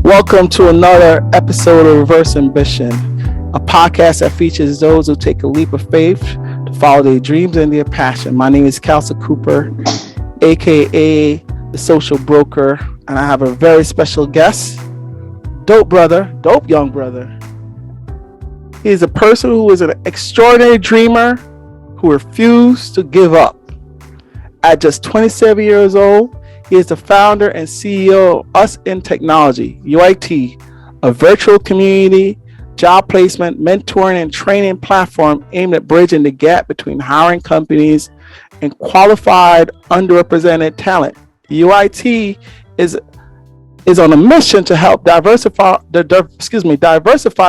Welcome to another episode of Reverse Ambition, a podcast that features those who take a leap of faith to follow their dreams and their passion. My name is Kelsey Cooper, aka the Social Broker, and I have a very special guest, dope young brother. He is a person who is an extraordinary dreamer who refused to give up. At just 27 years old, he is the founder and CEO of Us in Technology, UIT, a virtual community, job placement, mentoring, and training platform aimed at bridging the gap between hiring companies and qualified underrepresented talent. UIT is on a mission to help diversify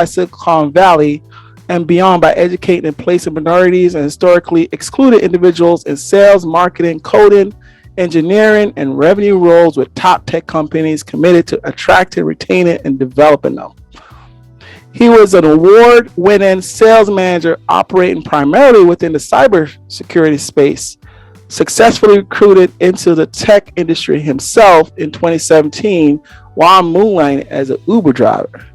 Silicon Valley and beyond by educating and placing minorities and historically excluded individuals in sales, marketing, coding, engineering, and revenue roles with top tech companies committed to attracting, retaining, and developing them. He was an award-winning sales manager operating primarily within the cybersecurity space, successfully recruited into the tech industry himself in 2017 while moonlighting as an Uber driver.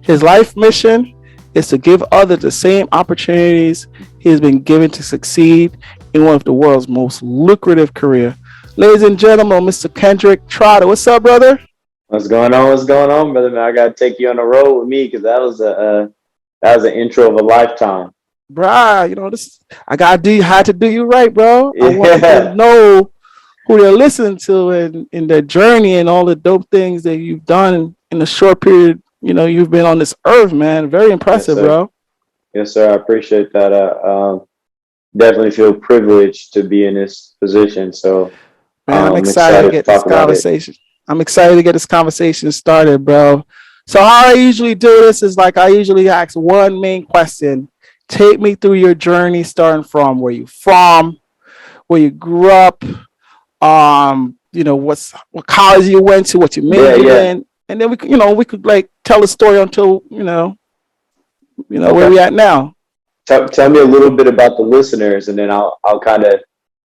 His life mission is to give others the same opportunities he has been given to succeed in one of the world's most lucrative careers. Ladies and gentlemen, Mr. Kendrick Trotter. What's up, brother? What's going on, brother? Man, I gotta take you on the road with me because that was an intro of a lifetime. Bruh, I had to do you right, bro. Yeah. I want people to know who they're listening to and in their journey and all the dope things that you've done in the short period, you've been on this earth, man. Very impressive, Yes, bro. Yes, sir. I appreciate that. Definitely feel privileged to be in this position. So Man, I'm excited to get this conversation. I'm excited to get this conversation started, bro. So how I usually do this is I usually ask one main question. Take me through your journey, starting from where you grew up, what college you went to, what you majored in, and then we could tell the story until Okay. where we at now. Tell me a little bit about the listeners, and then I'll kind of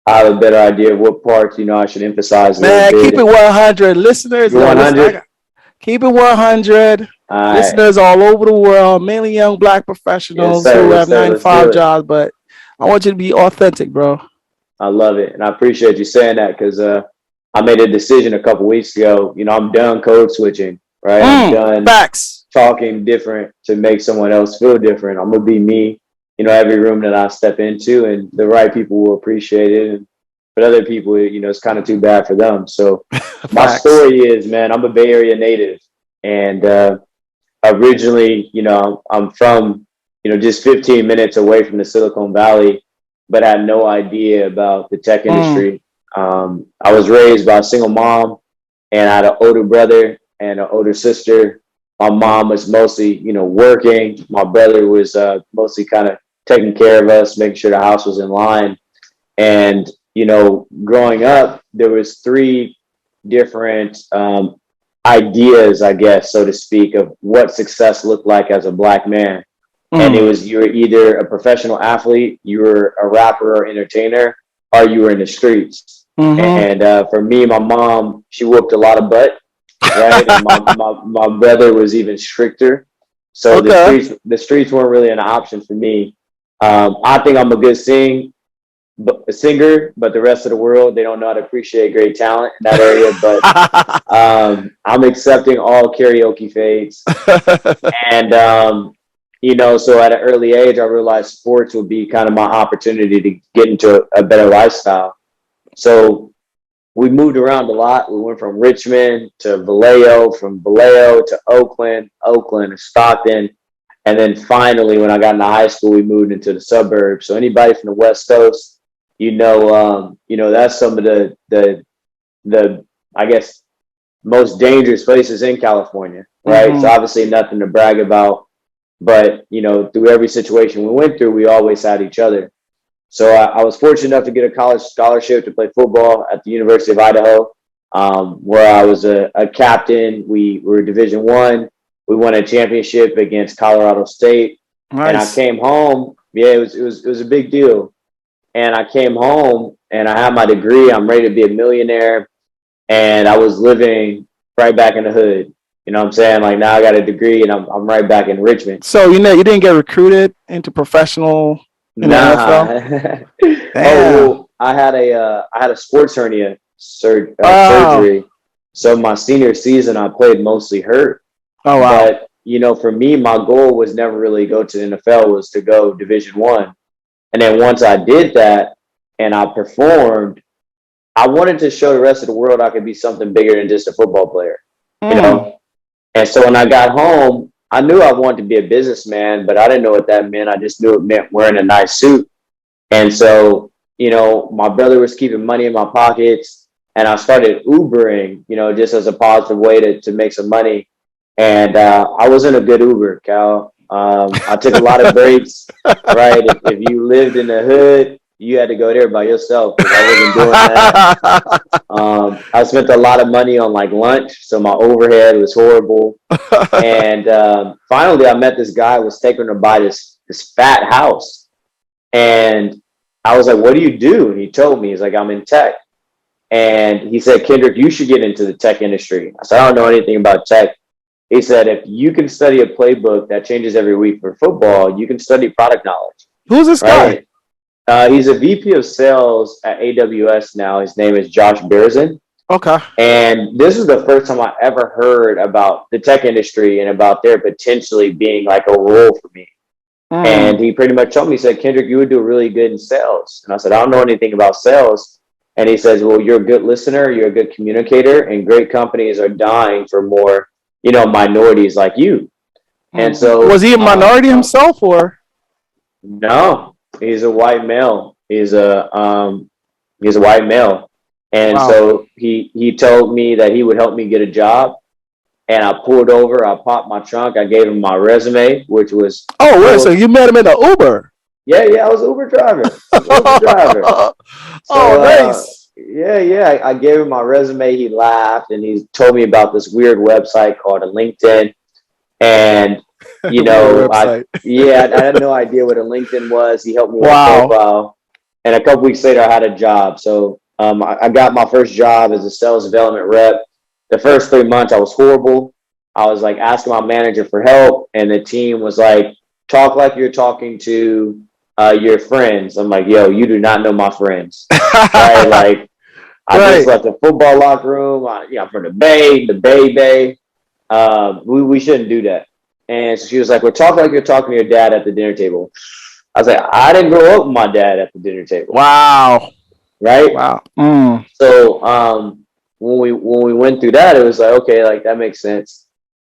have a better idea of what parts I should emphasize. Man, keep it 100, listeners. 100. Keep it 100. Listeners all over the world, mainly young Black professionals who have 9-to-5 jobs, but I want you to be authentic, bro. I love it, and I appreciate you saying that because I made a decision a couple weeks ago. I'm done code switching, right? I'm done facts. Talking different to make someone else feel different. I'm gonna be me. Every room that I step into, and the right people will appreciate it. But other people, it's kind of too bad for them. So my story is, man, I'm a Bay Area native, and originally, I'm from, just 15 minutes away from the Silicon Valley, but had no idea about the tech industry. I was raised by a single mom, and I had an older brother and an older sister. My mom was mostly, working. My brother was mostly kind of taking care of us, making sure the house was in line. And, growing up, there was 3 different ideas, I guess, so to speak, of what success looked like as a Black man. And it was, you were either a professional athlete, you were a rapper or entertainer, or you were in the streets. And for me, my mom, she whooped a lot of butt, right? And my brother was even stricter. So the streets weren't really an option for me. I think I'm a good singer, but the rest of the world, they don't know how to appreciate great talent in that area. But I'm accepting all karaoke fades. And, so at an early age, I realized sports would be kind of my opportunity to get into a better lifestyle. So we moved around a lot. We went from Richmond to Vallejo, from Vallejo to Oakland to Stockton. And then finally, when I got into high school, we moved into the suburbs. So anybody from the West Coast, that's some of the I guess most dangerous places in California, right? So obviously nothing to brag about, but through every situation we went through, we always had each other. So I was fortunate enough to get a college scholarship to play football at the University of Idaho, where I was a captain. We were Division I. We won a championship against Colorado State. Nice. And I came home. Yeah, it was a big deal. And I came home and I had my degree. I'm ready to be a millionaire. And I was living right back in the hood. You know what I'm saying? Like now I got a degree and I'm right back in Richmond. So you didn't get recruited into professional in the NFL? Nah. Oh Damn. well, I had a sports hernia Oh. surgery. So my senior season, I played mostly hurt. Oh wow. But for me, my goal was never really go to the NFL. Was to go Division 1. And then once I did that and I performed, I wanted to show the rest of the world I could be something bigger than just a football player. You Mm. know. And so when I got home, I knew I wanted to be a businessman, but I didn't know what that meant. I just knew it meant wearing a nice suit. And so, my brother was keeping money in my pockets and I started Ubering, just as a positive way to make some money. And I wasn't a good Uber, Cal. I took a lot of breaks, right? If you lived in the hood, you had to go there by yourself because I wasn't doing that. I spent a lot of money on like lunch, so my overhead was horrible. And finally, I met this guy who was taking to buy this fat house, and I was like, "What do you do?" And he told me, he's like, "I'm in tech." And he said, "Kendrick, you should get into the tech industry." I said, "I don't know anything about tech." He said, "If you can study a playbook that changes every week for football, you can study product knowledge." Who's this guy? Right? He's a VP of sales at AWS now. His name is Josh Berzin. Okay. And this is the first time I ever heard about the tech industry and about there potentially being like a role for me. And he pretty much told me, he said, "Kendrick, you would do really good in sales." And I said, "I don't know anything about sales." And he says, "Well, you're a good listener, you're a good communicator, and great companies are dying for more, minorities like you." And so was he a minority himself, or? no, he's a white male. He's a white male. And Wow. so he told me that he would help me get a job. And I pulled over, I popped my trunk, I gave him my resume, which was so you met him in the Uber? Yeah, I was Uber driver. Uber driver. So, nice. Yeah. I gave him my resume. He laughed and he told me about this weird website called a LinkedIn. And I had no idea what a LinkedIn was. He helped me with a profile. And a couple weeks later, I had a job. So I got my first job as a sales development rep. The first 3 months, I was horrible. I was like asking my manager for help, and the team was like, "Talk like you're talking to your friends." I'm like, "Yo, you do not know my friends." Right? Like, I just left the football locker room. I'm from the Bay. We shouldn't do that. And so she was like, "Well, talk like you're talking to your dad at the dinner table." I was like, "I didn't grow up with my dad at the dinner table." Wow. Right? Wow. So when we went through that, it was like, okay, like that makes sense.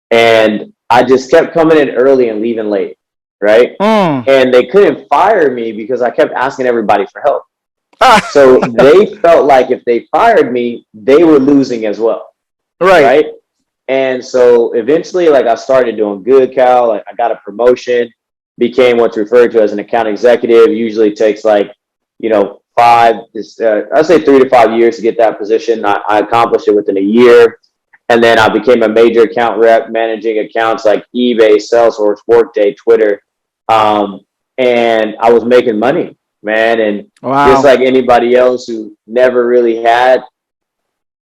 And I just kept coming in early and leaving late. Right? And they couldn't fire me because I kept asking everybody for help. So they felt like if they fired me, they were losing as well. Right? And so eventually, like I started doing good, Cal. Like I got a promotion, became what's referred to as an account executive. Usually takes like, I'd say 3 to 5 years to get that position. I accomplished it within a year. And then I became a major account rep, managing accounts like eBay, Salesforce, Workday, Twitter. And I was making money, man. And just like anybody else who never really had,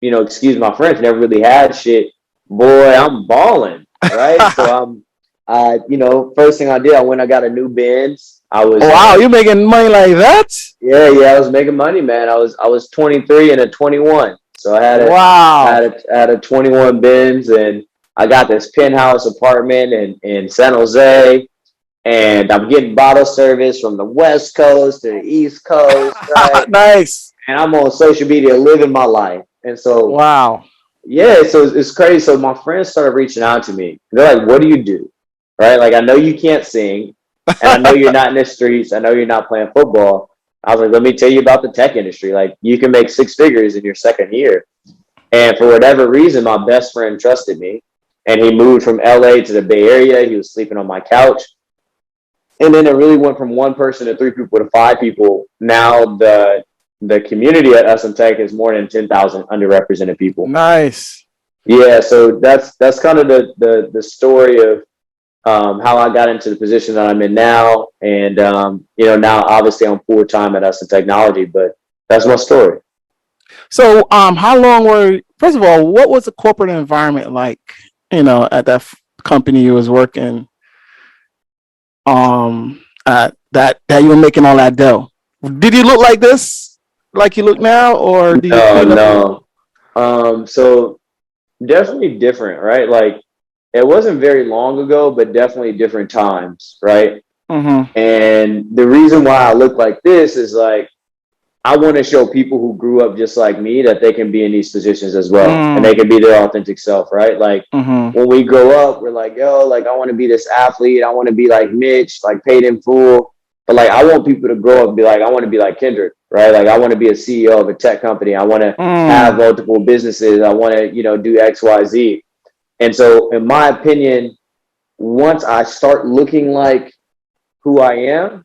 excuse my French, never really had shit, boy, I'm balling, right? So first thing I did, I got a new Benz. I was you're making money like that? Yeah, I was making money, man. I was 23 and a 21. So I had a 21 Benz, and I got this penthouse apartment in San Jose, and I'm getting bottle service from the West Coast to the East Coast, right? Nice. And I'm on social media living my life. And so yeah, so it's crazy. So my friends started reaching out to me. They're like, "What do you do?" Right? Like, I know you can't sing, and I know you're not in the streets. I know you're not playing football. I was like, "Let me tell you about the tech industry. Like, you can make 6 figures in your second year." And for whatever reason, my best friend trusted me, and he moved from LA to the Bay Area. He was sleeping on my couch. And then it really went from 1 person to 3 people to 5 people. Now the community at SM Tech is more than 10,000 underrepresented people. Nice. Yeah, so that's kind of the story of how I got into the position that I'm in now. And, now obviously I'm full time at SM Technology, but that's my story. So, how long first of all, what was the corporate environment like at that company you was working, that you were making all that dough? Did you look like this, like you look now, or do you No, clean up? no. So definitely different, right? Like it wasn't very long ago, but definitely different times, right? Mm-hmm. And the reason why I look like this is like I want to show people who grew up just like me that they can be in these positions as well, and they can be their authentic self, right? Like Mm-hmm. when we grow up, we're like, yo, like I want to be this athlete, I want to be like Mitch, like paid in full. But like I want people to grow up and be like, I want to be like Kendrick, right? Like I want to be a CEO of a tech company. I want to have Mm. multiple businesses. I want to, do X, Y, Z. And so, in my opinion, once I start looking like who I am,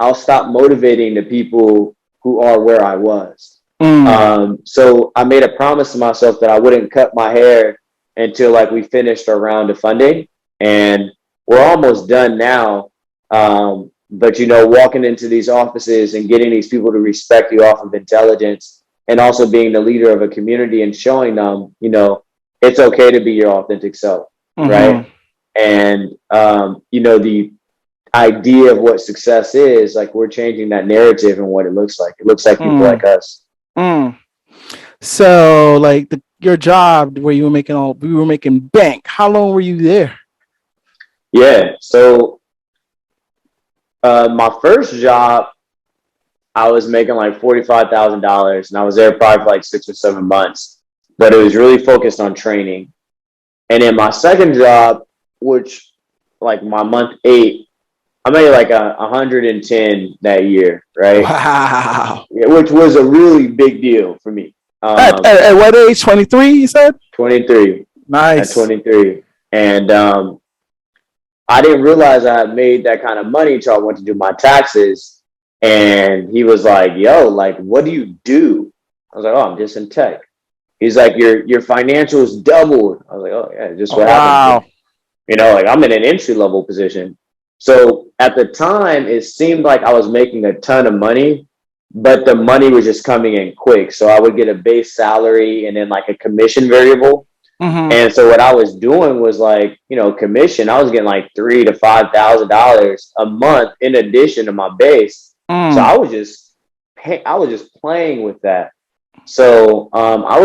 I'll stop motivating the people who are where I was. Mm. So I made a promise to myself that I wouldn't cut my hair until like we finished our round of funding, and we're almost done now. But walking into these offices and getting these people to respect you off of intelligence, and also being the leader of a community and showing them, it's okay to be your authentic self, right? Mm-hmm. And the idea of what success is, like we're changing that narrative and what it looks like. It looks like people Mm. like us. Mm. So, like your job where you were making bank. How long were you there? Yeah. So my first job, I was making like $45,000, and I was there probably for like 6 or 7 months. But it was really focused on training. And then my second job, which like my month 8, I made like 110 that year, right? Wow. Yeah, which was a really big deal for me. At what age? 23, you said? 23 at Nice. 23, and I didn't realize I had made that kind of money until I went to do my taxes. And he was like, yo, like, what do you do? I was like, oh, I'm just in tech. He's like, your financials doubled. I was like, oh, yeah, just Oh, what happens when, wow. like I'm in an entry level position. So at the time, it seemed like I was making a ton of money, but the money was just coming in quick. So I would get a base salary and then like a commission variable. Mm-hmm. And so what I was doing was like, commission. I was getting like $3,000 to $5,000 a month in addition to my base. So Mm. I was just playing with that. So I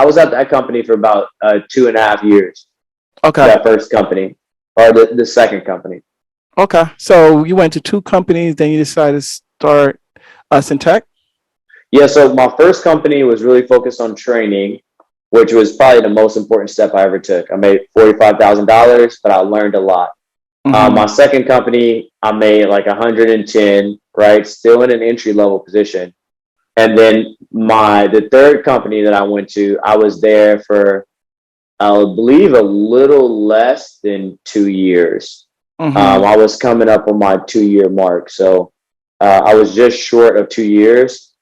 was at that company for about 2.5 years. Okay. That first company, or the second company. Okay. So you went to two companies, then you decided to start us in tech. Yeah. So my first company was really focused on training, which was probably the most important step I ever took. I made $45,000, but I learned a lot. My Mm-hmm. second company, I made like 110, right? Still in an entry level position. And then the third company that I went to, I was there for, I believe, a little less than 2 years. Mm-hmm. I was coming up on my 2 year mark. So I was just short of 2 years,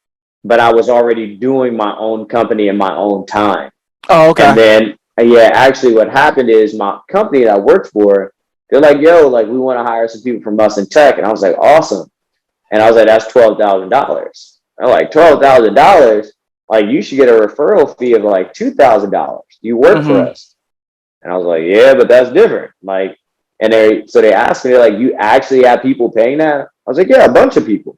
but I was already doing my own company in my own time. Oh, And okay. then, yeah, actually, what happened is my company that I worked for, they're like, yo, like, we want to hire some people from us in tech. And I was like, awesome. And I was like, that's $12,000. I'm like, $12,000? Like, you should get a referral fee of like $2,000. You work for Mm-hmm. us. And I was like, yeah, but that's different. Like, and they asked me, they're like, you actually have people paying that? I was like, yeah, a bunch of people.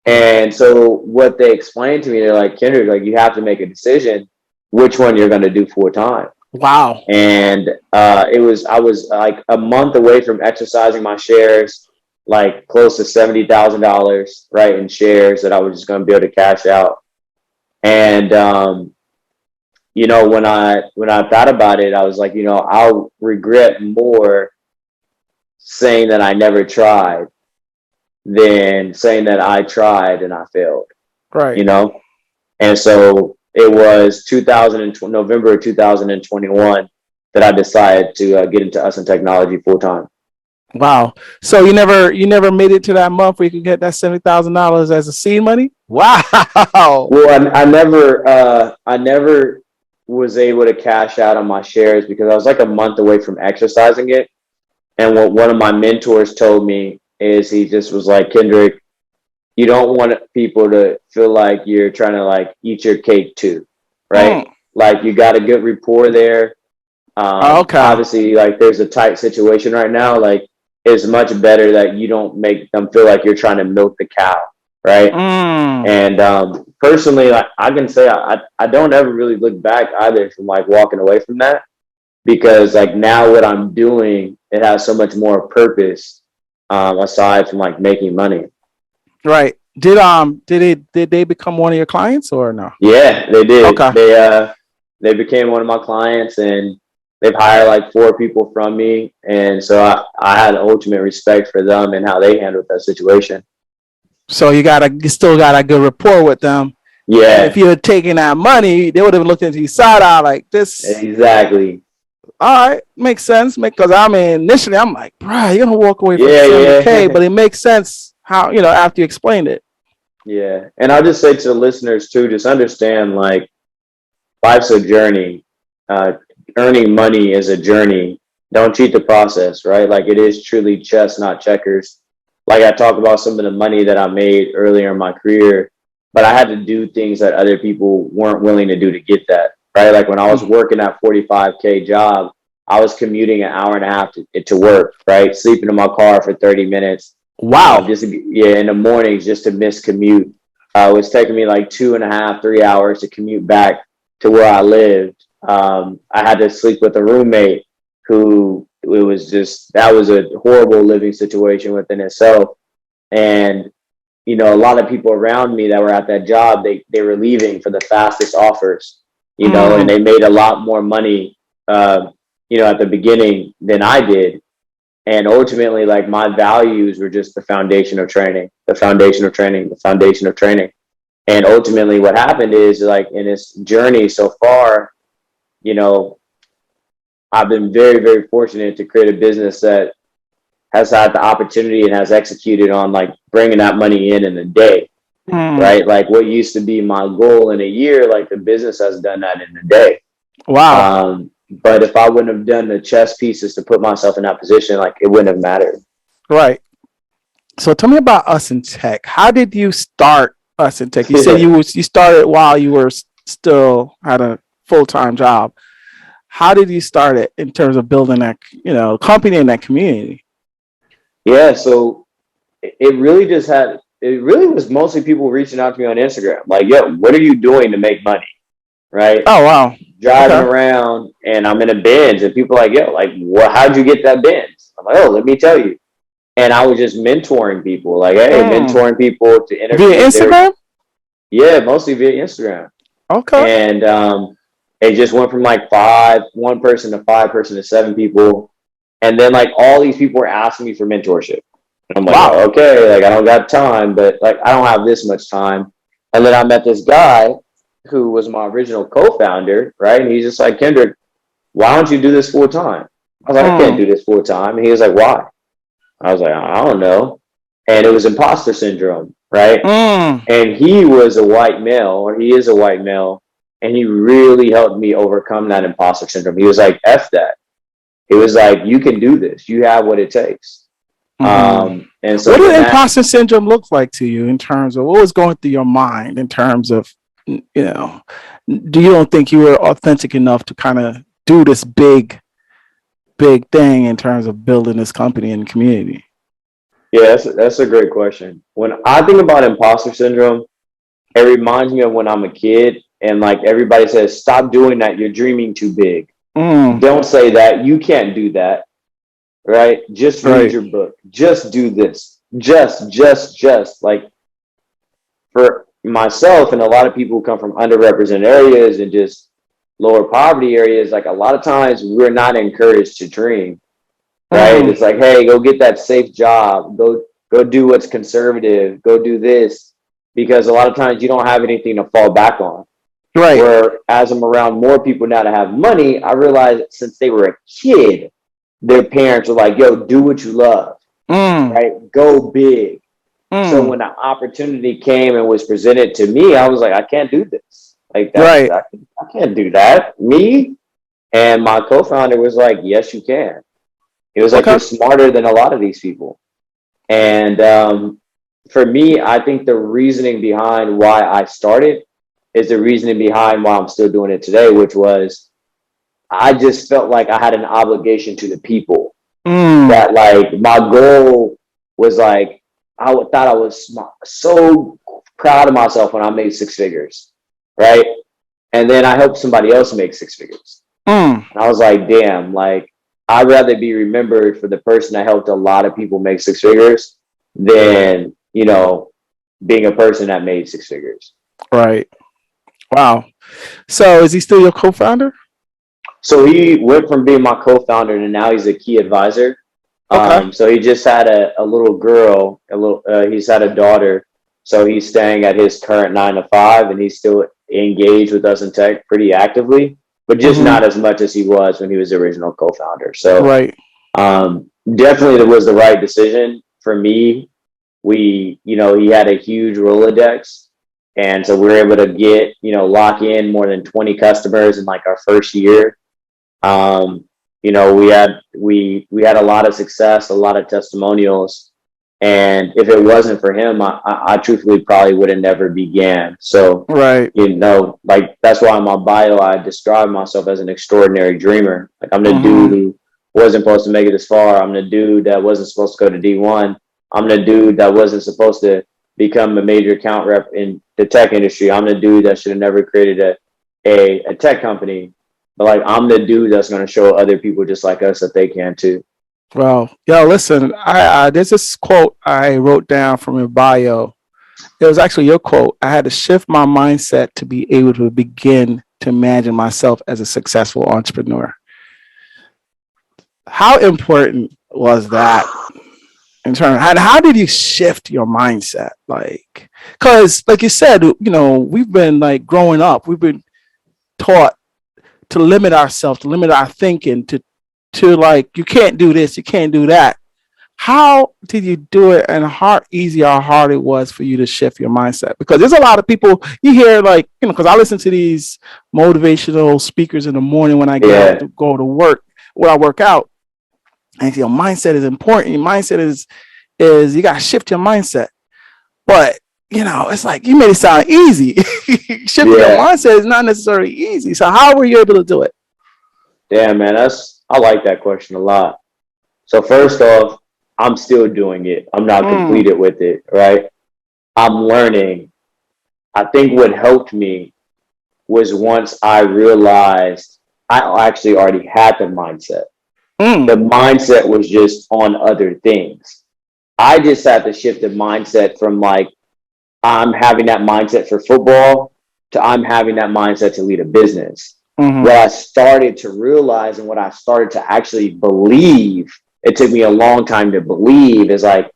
And so what they explained to me, they're like, Kendrick, like, you have to make a decision which one you're going to do full time. Wow. And I was like a month away from exercising my shares, like close to $70,000, right, in shares that I was just going to be able to cash out. And when I thought about it, I was like, I'll regret more saying that I never tried than saying that I tried and I failed. Right. You know, and so it was November of 2021 that I decided to get into us in technology full time. Wow. So you never made it to that month where you could get that $70,000 as a seed money? Wow. Well, I never was able to cash out on my shares because I was like a month away from exercising it. And what one of my mentors told me is he just was like, Kendrick, you don't want people to feel like you're trying to like eat your cake too, right? Mm. Like you got a good rapport there. Okay. Obviously, like there's a tight situation right now. Like it's much better that you don't make them feel like you're trying to milk the cow, right? Mm, And personally, like I can say I don't ever really look back either from like walking away from that, because like now what I'm doing, it has so much more purpose, aside from like making money. right. Did they become one of your clients or no? Yeah, they did. Okay. They became one of my clients, and they've hired like 4 people from me, and so I had ultimate respect for them and how they handled that situation. So you still got a good rapport with them. And if Yeah, you had taken that money, they would have looked into you side eye like this. exactly. All right, makes sense. Because I mean, initially I'm like, bro, you're gonna walk away from Yeah, 70K, yeah. but it makes sense how after you explained it. Yeah. And I'll just say to the listeners too, just understand like life's a journey. Uh, Earning money is a journey. Don't cheat the process, right? Like it is truly chess, not checkers. Like I talk about some of the money that I made earlier in my career, but I had to do things that other people weren't willing to do to get that, right? Like when I was working that 45K job, I was commuting an hour and a half to work, right? Sleeping in my car for 30 minutes, Wow. just to yeah, in the mornings just to miss commute. It was taking me like 2.5, 3 hours to commute back to where I lived. I had to sleep with a roommate who it was just that was a horrible living situation within itself. And a lot of people around me that were at that job, they were leaving for the fastest offers, and Mm, they made a lot more money, at the beginning than I did. And ultimately, like my values were just the foundation of training, the foundation of training, the foundation of training. And ultimately, what happened is like in this journey so far, you know, I've been very, very fortunate to create a business that has had the opportunity and has executed on like bringing that money in a day, mm. right? Like what used to be my goal in a year, like the business has done that in a day. Wow. But if I wouldn't have done the chess pieces to put myself in that position, like it wouldn't have mattered. Right. So tell me about Us in Tech. How did you start Us in Tech? You said you started while you were still had a full-time job. How did you start it in terms of building that company and that community? Yeah, so it really was mostly people reaching out to me on Instagram, like, yo, what are you doing to make money? Right? Oh wow. Driving Okay. around and I'm in a Benz and people are like, yo, like, how'd you get that Benz? I'm like, oh, let me tell you. And I was just mentoring people, like, hey, Mm. mentoring people to Via interviews. Instagram? Yeah, mostly via Instagram. Okay. And it just went from like one person to 5 person to 7 people. And then like all these people were asking me for mentorship. And I'm like, Wow. oh, okay, like I don't got time, but like I don't have this much time. And then I met this guy who was my original co-founder, right? And he's just like, Kendrick, why don't you do this full time? I was like, I can't Mm. do this full time. And he was like, why? I was like, I don't know. And it was imposter syndrome, right? Mm. And he was a white male, or he is a white male, and he really helped me overcome that imposter syndrome. He was like, F that. It was like, you can do this. You have what it takes. Mm-hmm. And so What did when that, imposter syndrome look like to you in terms of what was going through your mind in terms of, do you don't think you were authentic enough to kind of do this big thing in terms of building this company and community? yeah, that's a great question. When I think about imposter syndrome, it reminds me of when I'm a kid and like everybody says, stop doing that. You're dreaming too big. Mm. Don't say that. You can't do that. Right? Just read Right. your book. Just do this. Just like for myself and a lot of people who come from underrepresented areas and just lower poverty areas, like a lot of times we're not encouraged to dream, right? Mm. It's like, hey, go get that safe job, go do what's conservative, go do this, because a lot of times you don't have anything to fall back on. Right. Where as I'm around more people now to have money, I realize that since they were a kid, their parents were like, yo, do what you love, Mm. right? Go big. So Mm. when the opportunity came and was presented to me, I was like, I can't do this. Like Right. I can't do that. Me and my co-founder was like, yes, you can. He was like, you're Okay. smarter than a lot of these people. And for me, I think the reasoning behind why I started is the reasoning behind why I'm still doing it today, which was I just felt like I had an obligation to the people. Mm. That like my goal was like, thought I was so proud of myself when I made six figures, right? And then I helped somebody else make six figures. Mm. And I was like, damn, like I'd rather be remembered for the person that helped a lot of people make six figures than, you know, being a person that made six figures. Right. Wow. So is he still your co-founder? So he went from being my co-founder and now he's a key advisor. Okay. So he just had a little girl, he's had a daughter. So he's staying at his current 9 to 5 and he's still engaged with us in tech pretty actively, but just Mm-hmm. not as much as he was when he was the original co-founder. So Right. definitely it was the right decision for me. He had a huge Rolodex. And so we were able to get, lock in more than 20 customers in like our first year. We had a lot of success, a lot of testimonials, and if it wasn't for him, I truthfully probably would have never began. So, Right. like that's why in my bio I describe myself as an extraordinary dreamer. Like I'm the dude Mm-hmm. who wasn't supposed to make it this far. I'm the dude that wasn't supposed to go to D1. I'm the dude that wasn't supposed to become a major account rep in the tech industry. I'm the dude that should have never created a tech company. But like I'm the dude that's going to show other people just like us that they can too. Well, yo, listen, there's this quote I wrote down from your bio. It was actually your quote. I had to shift my mindset to be able to begin to imagine myself as a successful entrepreneur. How important was that in terms? How did you shift your mindset? Like, because, like you said, we've been like growing up, we've been taught to limit ourselves, to limit our thinking, to like you can't do this, you can't do that. How did you do it, and how easy or hard it was for you to shift your mindset? Because there's a lot of people you hear, like, because I listen to these motivational speakers in the morning when I get up to go to work, when I work out, and your mindset is important. Your mindset is you got to shift your mindset, but it's like you made it sound easy. Shifting your mindset is not necessarily easy. So how were you able to do it? Damn, man, I like that question a lot. So first off, I'm still doing it. I'm not completed with it, right? I'm learning. I think what helped me was once I realized I actually already had the mindset. The mindset was just on other things. I just had to shift the mindset from like, I'm having that mindset for football to I'm having that mindset to lead a business. What I started to realize and what I started to actually believe, it took me a long time to believe, is like,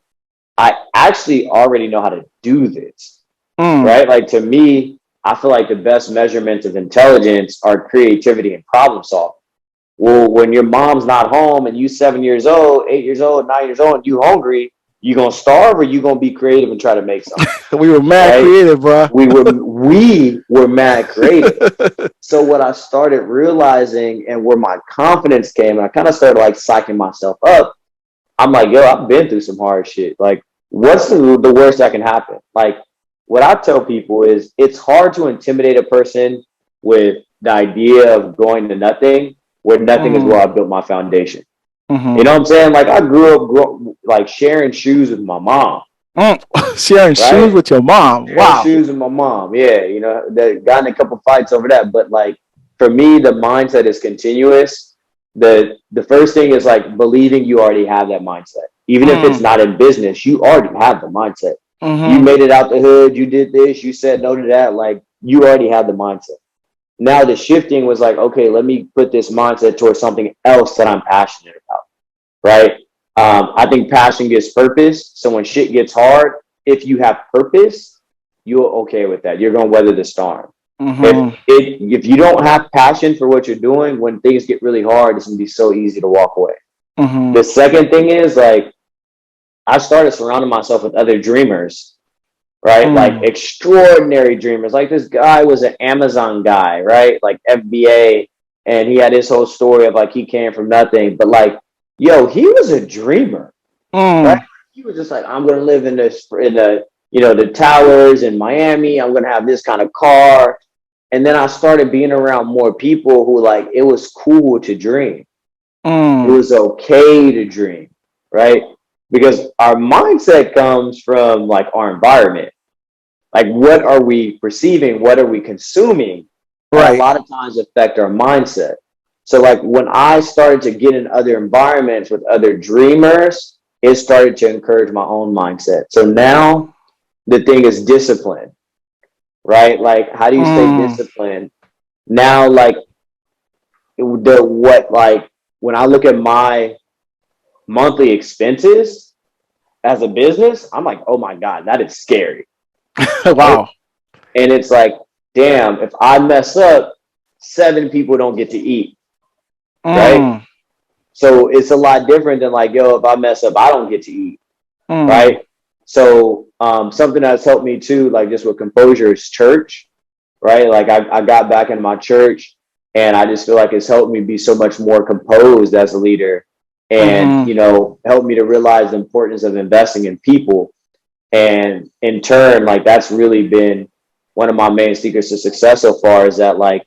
I actually already know how to do this, right? Like to me, I feel like the best measurements of intelligence are creativity and problem solving. Well, when your mom's not home and you 7 years old, 8 years old, 9 years old, and you hungry, you gonna starve or you gonna be creative and try to make something? We were mad creative, bro. We were mad creative. So what I started realizing and where my confidence came, I kind of started like psyching myself up. I'm like, yo, I've been through some hard shit. Like, what's the worst that can happen? Like, what I tell people is it's hard to intimidate a person with the idea of going to nothing, where nothing is where I built my foundation. You know what I'm saying? Like, I grew up like sharing shoes with my mom. Sharing shoes with your mom. Wow. Sharing shoes with my mom. Yeah. They got in a couple fights over that. But like, for me, the mindset is continuous. The first thing is like believing you already have that mindset. Even if it's not in business, you already have the mindset. You made it out the hood. You did this. You said no to that. Like, you already have the mindset. Now the shifting was like, okay, let me put this mindset towards something else that I'm passionate about. Right. I think passion gives purpose. So when shit gets hard, if you have purpose, you're okay with that. You're going to weather the storm. If you don't have passion for what you're doing, when things get really hard, it's going to be so easy to walk away. The second thing is like, I started surrounding myself with other dreamers, right? Like extraordinary dreamers. Like this guy was an Amazon guy, right? Like FBA. And he had his whole story of like, he came from nothing, but like, yo, he was a dreamer, right? He was just like, I'm going to live in the towers in Miami. I'm going to have this kind of car. And then I started being around more people who like, it was cool to dream. It was okay to dream, right? Because our mindset comes from like our environment. Like, what are we perceiving? What are we consuming? That a Right. lot of times affect our mindset. So like when I started to get in other environments with other dreamers, it started to encourage my own mindset. So now the thing is discipline, right? Like, how do you stay disciplined? Now, like when I look at my monthly expenses as a business, I'm like, oh my God, that is scary. Right? Wow. And it's like, damn, if I mess up, 7 people don't get to eat. Right? Mm. So it's a lot different than like, yo, if I mess up, I don't get to eat. Mm. Right? So something that's helped me too, like just with composure, is church. Right? Like I got back in my church, and I just feel like it's helped me be so much more composed as a leader, and Mm-hmm. helped me to realize the importance of investing in people. And in turn, like that's really been one of my main secrets to success so far, is that like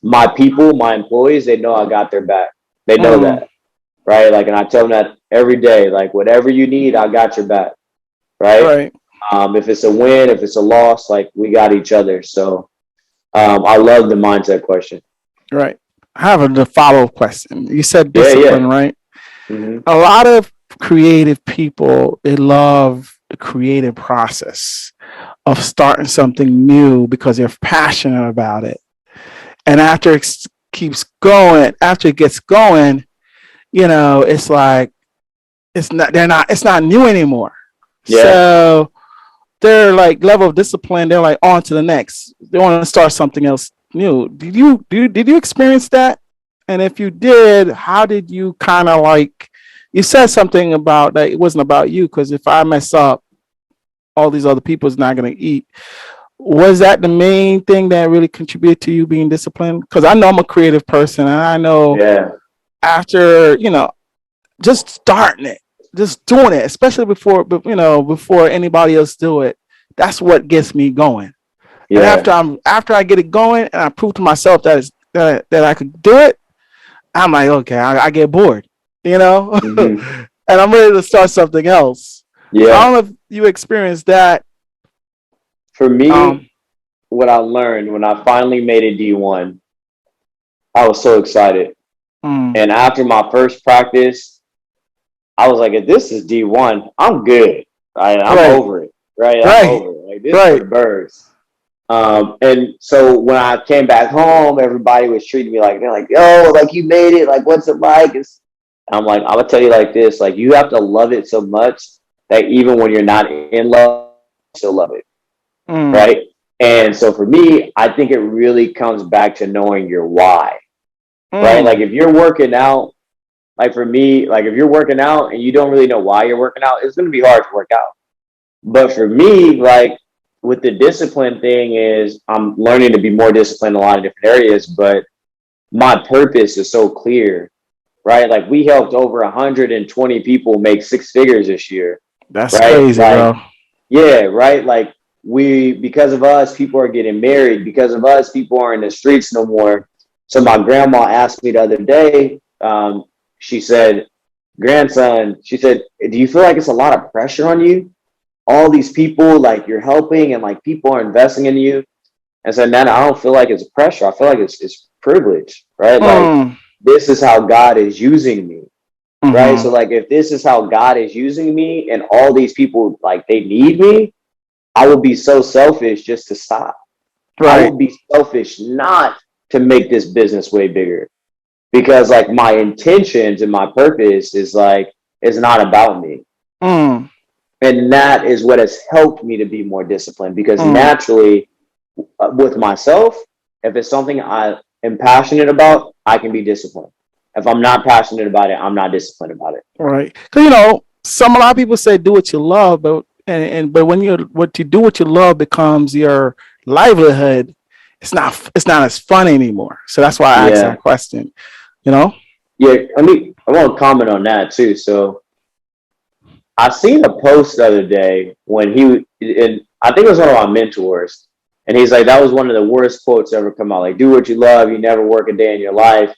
my people, my employees, they know I got their back. They know Mm. that, right? Like, and I tell them that every day, like whatever you need, I got your back, right? Right. If it's a win, if it's a loss, like we got each other. So I love the mindset question. Right. I have a follow-up question. You said Yeah, yeah. discipline, right? Mm-hmm. A lot of creative people, they love the creative process of starting something new because they're passionate about it. And after it keeps going, after it gets going, it's like it's not new anymore. Yeah. So their like level of discipline, they're like on to the next. They want to start something else new. Did you experience that? And if you did, how did you kind of like? You said something about that it wasn't about you, because if I mess up, all these other people's not going to eat. Was that the main thing that really contributed to you being disciplined? Because I know I'm a creative person, and I know Yeah. after just starting it, just doing it, especially before anybody else do it. That's what gets me going. And Yeah. after I get it going, and I prove to myself that I could do it, I'm like, okay, I get bored, Mm-hmm. and I'm ready to start something else. So I Yeah. don't know if you experienced that. For Um, me, what I learned when I finally made it D1, I was so excited. mm, And after my first practice, I was like, if this is D1, I'm good. Right? I'm right, over it. Right? I'm right, over it. Like, this is for right. the birds. And so when I came back home, everybody was treating me like, they're like, yo, like you made it. Like, what's it like? I'm like, I'm gonna tell you like this, like you have to love it so much that even when you're not in love, you still love it. Mm, Right? And so for me, I think it really comes back to knowing your why. Right? Like mm, if you're working out, like for me, like if you're working out and you don't really know why you're working out, it's gonna be hard to work out. But for me, like with the discipline thing, is I'm learning to be more disciplined in a lot of different areas, but my purpose is so clear, right? Like we helped over 120 people make 6 figures this year, that's right? crazy, Like, bro. yeah, right. Like because of us, people are getting married. Because of us, people aren't in the streets no more. So my grandma asked me the other day, she said, grandson, she said, do you feel like it's a lot of pressure on you? All these people like you're helping and like people are investing in you. And so, man, I don't feel like it's pressure. I feel like it's privilege, right? Like Mm, this is how God is using me, right? So mm-hmm, like if this is how God is using me and all these people like they need me, I would be so selfish just to stop. I right. would be selfish not to make this business way bigger, because like my intentions and my purpose is like it's not about me. Mm, And that is what has helped me to be more disciplined, because mm. naturally with myself, if it's something I am passionate about, I can be disciplined. If I'm not passionate about it, I'm not disciplined about it. Right. Because a lot of people say do what you love, but when what you do what you love becomes your livelihood, it's not as fun anymore. So that's why I asked Yeah. that question. You know. Yeah. I want to comment on that too. So I seen a post the other day when and I think it was one of my mentors, And he's like, that was one of the worst quotes ever come out. Like, do what you love, you never work a day in your life.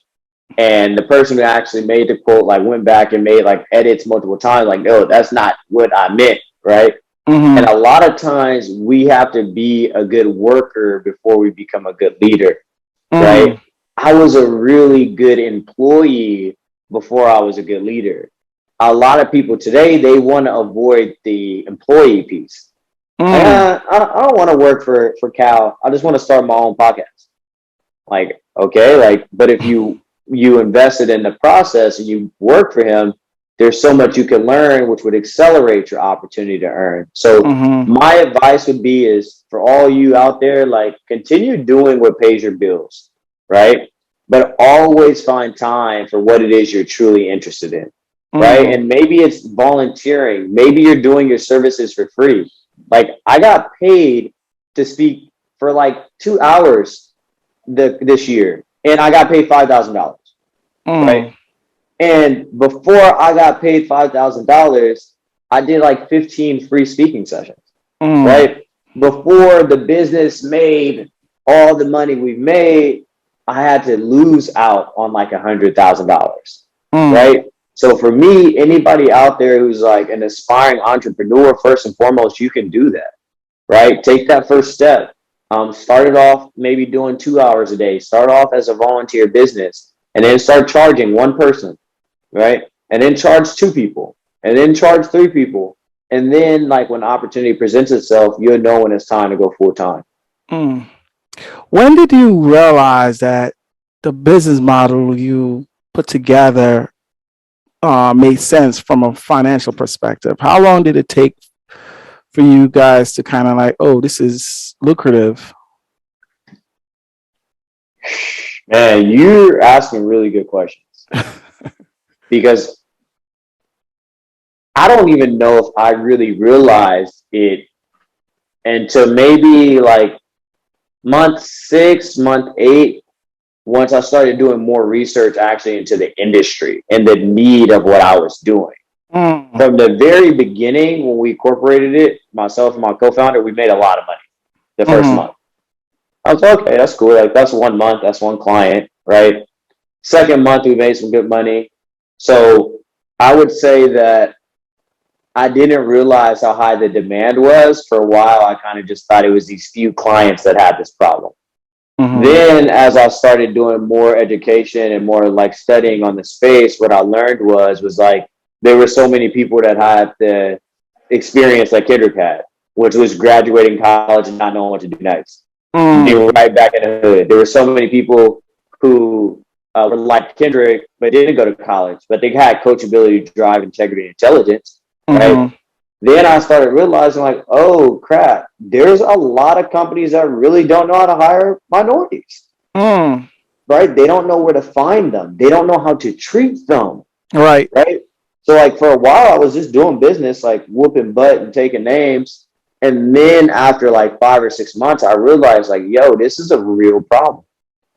And the person who actually made the quote like went back and made like edits multiple times, like, no, that's not what I meant, right? And a lot of times we have to be a good worker before we become a good leader, right? I was a really good employee before I was a good leader. A lot of people today, they want to avoid the employee piece. I don't want to work for Cal. I just want to start my own podcast. Like, okay, like, but if you invested in the process and you work for him, there's so much you can learn, which would accelerate your opportunity to earn. So my advice would be is for all you out there, like, continue doing what pays your bills, right? But always find time for what it is you're truly interested in, right? And maybe it's volunteering. Maybe you're doing your services for free. Like, I got paid to speak for like 2 hours this year, and I got paid $5,000, right? And before I got paid $5,000, I did like 15 free speaking sessions, right? Before the business made all the money we've made, I had to lose out on like $100,000, right? So for me, anybody out there who's like an aspiring entrepreneur, first and foremost, you can do that, right? Take that first step. Start it off maybe doing 2 hours a day. Start off as a volunteer business, and then start charging one person, right? And then charge 2 people, and then charge 3 people. And then, like, when opportunity presents itself, you'll know when it's time to go full time. When did you realize that the business model you put together made sense from a financial perspective? How long did it take for you guys to kind of like, oh, this is lucrative? Man, you're asking really good questions. Because I don't even know if I really realized it until maybe like month 6, month 8, once I started doing more research actually into the industry and the need of what I was doing. From the very beginning, when we incorporated it, myself and my co-founder, we made a lot of money the first month. I was like, okay, that's cool. Like, that's 1 month, that's 1 client, right? Second month, we made some good money. So I would say that I didn't realize how high the demand was. For a while, I kind of just thought it was these few clients that had this problem. Then as I started doing more education and more like studying on the space, what I learned was like, there were so many people that had the experience that Kendrick had, which was graduating college and not knowing what to do next. They were right back in the hood. There were so many people who were like Kendrick, but didn't go to college, but they had coachability, drive, integrity, and intelligence, right? Then I started realizing, like, oh crap, there's a lot of companies that really don't know how to hire minorities, right? They don't know where to find them. They don't know how to treat them, right? So like for a while, I was just doing business, like whooping butt and taking names. And then after like 5 or 6 months, I realized, like, yo, this is a real problem,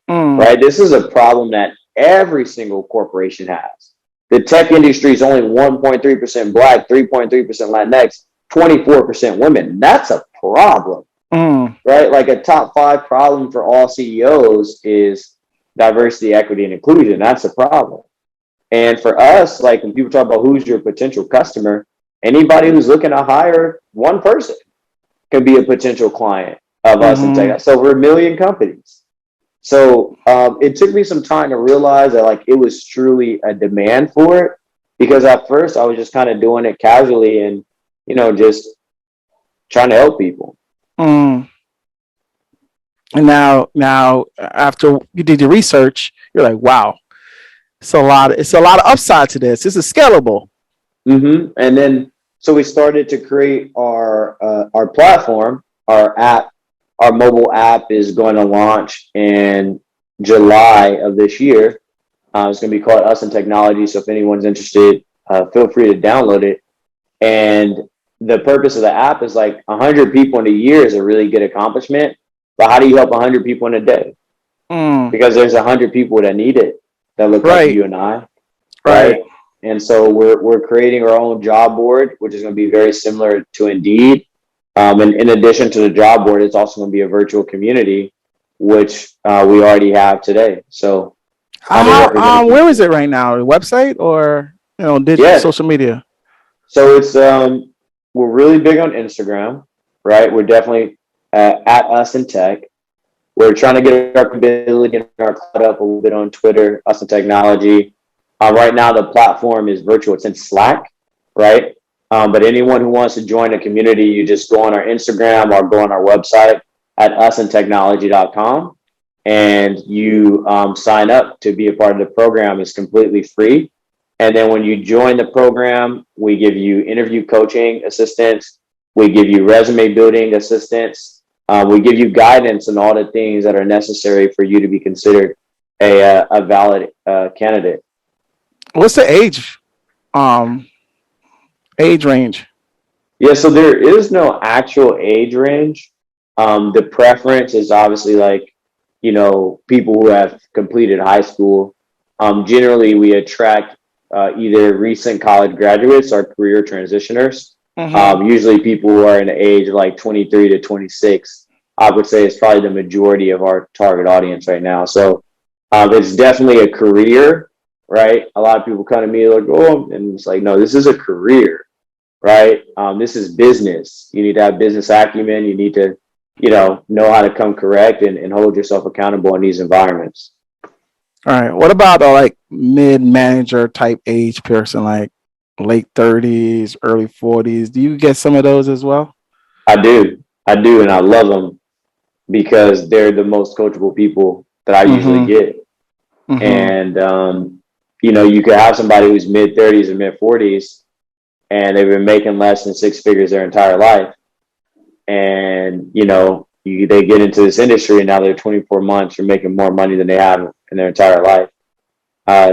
right? This is a problem that every single corporation has. The tech industry is only 1.3% Black, 3.3% Latinx, 24% women. That's a problem, right? Like a top 5 problem for all CEOs is diversity, equity, and inclusion. That's a problem. And for us, like when people talk about who's your potential customer, anybody who's looking to hire one person can be a potential client of us in tech. So we're 1 million companies. So it took me some time to realize that like it was truly a demand for it, because at first I was just kind of doing it casually and, you know, just trying to help people. And now after you did your research, you're like, wow, it's a lot of upside to this. This is scalable. And then so we started to create our platform, our app. Our mobile app is going to launch in July of this year. It's going to be called Us and Technology. So if anyone's interested, feel free to download it. And the purpose of the app is like 100 people in a year is a really good accomplishment. But how do you help 100 people in a day? Because there's 100 people that need it, that look like you and I. Right. And so we're creating our own job board, which is going to be very similar to Indeed. And in addition to the job board, it's also going to be a virtual community, which we already have today. So where is it right now? A website or digital yeah. social media? So it's we're really big on Instagram, right? We're definitely at Us in Tech. We're trying to get our ability and our cloud up a little bit on Twitter, Us in Technology. Right now, the platform is virtual. It's in Slack, right? But anyone who wants to join a community, you just go on our Instagram or go on our website at usintechnology.com and you sign up to be a part of the program. It's completely free. And then when you join the program, we give you interview coaching assistance. We give you resume building assistance. We give you guidance on all the things that are necessary for you to be considered a valid candidate. What's the age range? Yeah, so there is no actual age range. The preference is obviously people who have completed high school. Generally, we attract either recent college graduates or career transitioners. Usually people who are in the age of like 23 to 26, I would say is probably the majority of our target audience right now. So it's definitely a career, right? A lot of people come to me like, oh, and it's like, no, this is a career, right? This is business. You need to have business acumen. You need to, know how to come correct and hold yourself accountable in these environments. All right. What about like mid-manager type age person, like late 30s, early 40s? Do you get some of those as well? I do, and I love them because they're the most coachable people that I usually get. And you could have somebody who's mid 30s or mid 40s, and they've been making less than six figures their entire life, and they get into this industry and now they're 24 months or making more money than they have in their entire life.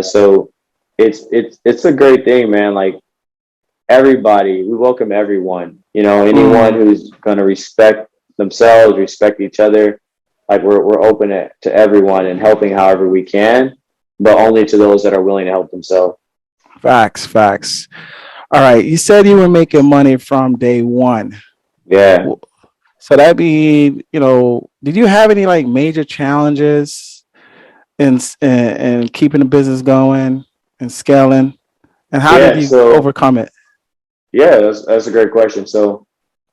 So it's a great thing, man. Like everybody, we welcome everyone. Anyone who's going to respect themselves, respect each other. Like we're open to everyone and helping however we can, but only to those that are willing to help themselves. Facts. All right. You said you were making money from day one. Yeah. So that mean, did you have any like major challenges in keeping the business going and scaling? And how did you overcome it? Yeah, that's a great question. So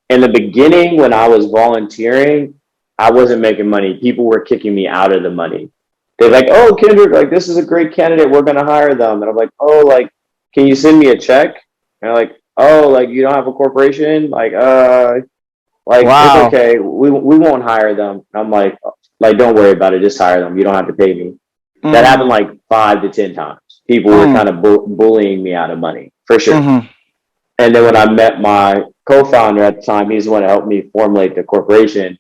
in the beginning, when I was volunteering, I wasn't making money. People were kicking me out of the money. They're like, oh, Kendrick, like this is a great candidate. We're going to hire them. And I'm like, oh, like, can you send me a check? And they're like, oh, like you don't have a corporation? Like, wow. It's okay. We won't hire them. I'm like, don't worry about it. Just hire them. You don't have to pay me. That happened like 5 to 10 times. People were kind of bullying me out of money for sure. And then when I met my co-founder at the time, he's the one that helped me formulate the corporation.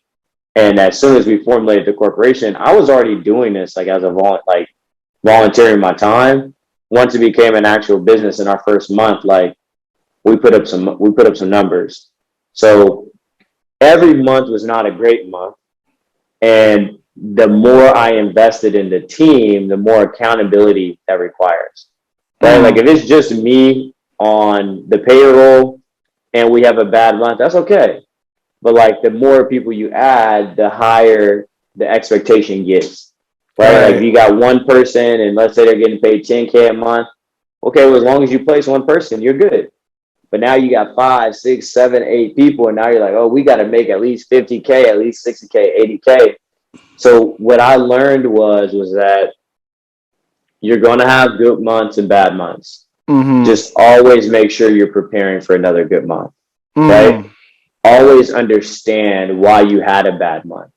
And as soon as we formulated the corporation, I was already doing this like as a volunteering my time. Once it became an actual business in our first month, like we put up some numbers. So every month was not a great month. And the more I invested in the team, the more accountability that requires. Right? Like if it's just me on the payroll and we have a bad month, that's okay. But like the more people you add, the higher the expectation gets. Right? Like if you got one person and let's say they're getting paid 10K a month. Okay, well, as long as you place one person, you're good. But now you got 5, 6, 7, 8 people, and now you're like, oh, we got to make at least 50K, at least 60K, 80K. So what I learned was that you're going to have good months and bad months. Just always make sure you're preparing for another good month, right? Always understand why you had a bad month,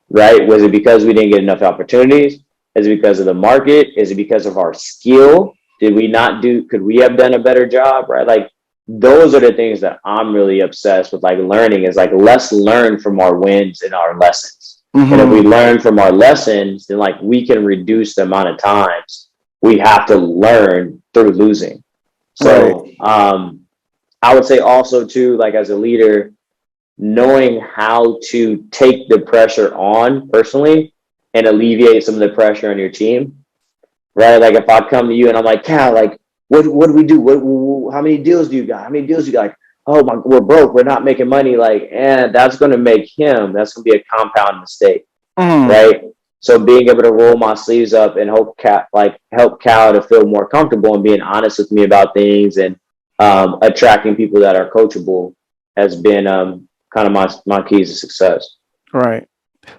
right? Was it because we didn't get enough opportunities? Is it because of the market? Is it because of our skill? Could we have done a better job, right? Like those are the things that I'm really obsessed with, like learning is like, let's learn from our wins and our lessons. And if we learn from our lessons, then like we can reduce the amount of times we have to learn through losing. So I would say also too, like as a leader, knowing how to take the pressure on personally and alleviate some of the pressure on your team, right? Like if I come to you and I'm like, Cal, like, what do we do? How many deals do you got? How many deals do you got? Like, oh my, we're broke, we're not making money. Like, and that's going to that's going to be a compound mistake. Right. So being able to roll my sleeves up and help Cal to feel more comfortable and being honest with me about things, and attracting people that are coachable has been kind of my keys to success. Right.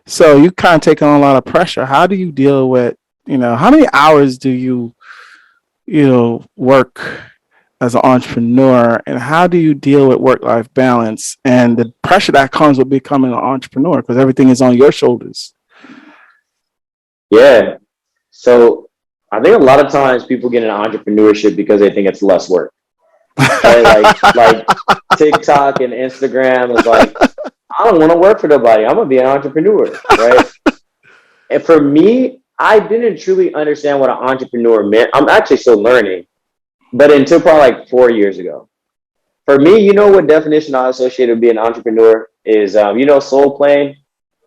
So you kind of take on a lot of pressure. How do you deal with, how many hours do you work as an entrepreneur, and how do you deal with work-life balance and the pressure that comes with becoming an entrepreneur, because everything is on your shoulders? Yeah. So I think a lot of times people get into entrepreneurship because they think it's less work. Right? like TikTok and Instagram is like, I don't want to work for nobody. I'm gonna be an entrepreneur, right? And for me, I didn't truly understand what an entrepreneur meant. I'm actually still learning, but until probably like 4 years ago. For me, what definition I associate with being an entrepreneur is, Soul Plane,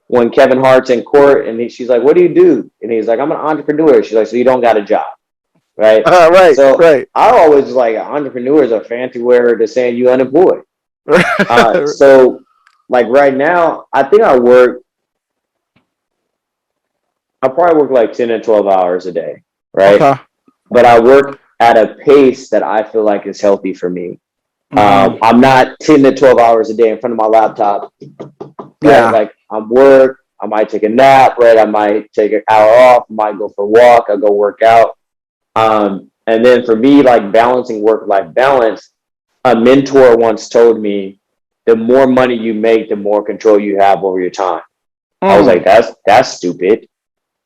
when Kevin Hart's in court and she's like, what do you do? And he's like, I'm an entrepreneur. She's like, so you don't got a job, right? Right, so right. I always was like, entrepreneur is a fancy word to saying you unemployed. So like right now, I think I probably work like 10 to 12 hours a day, right? Okay. But I work at a pace that I feel like is healthy for me. I'm not 10 to 12 hours a day in front of my laptop. Right? Yeah. Like I'm work, I might take a nap, right? I might take an hour off, I might go for a walk, I go work out. And then for me, like balancing work-life balance, a mentor once told me, the more money you make, the more control you have over your time. I was like, that's stupid.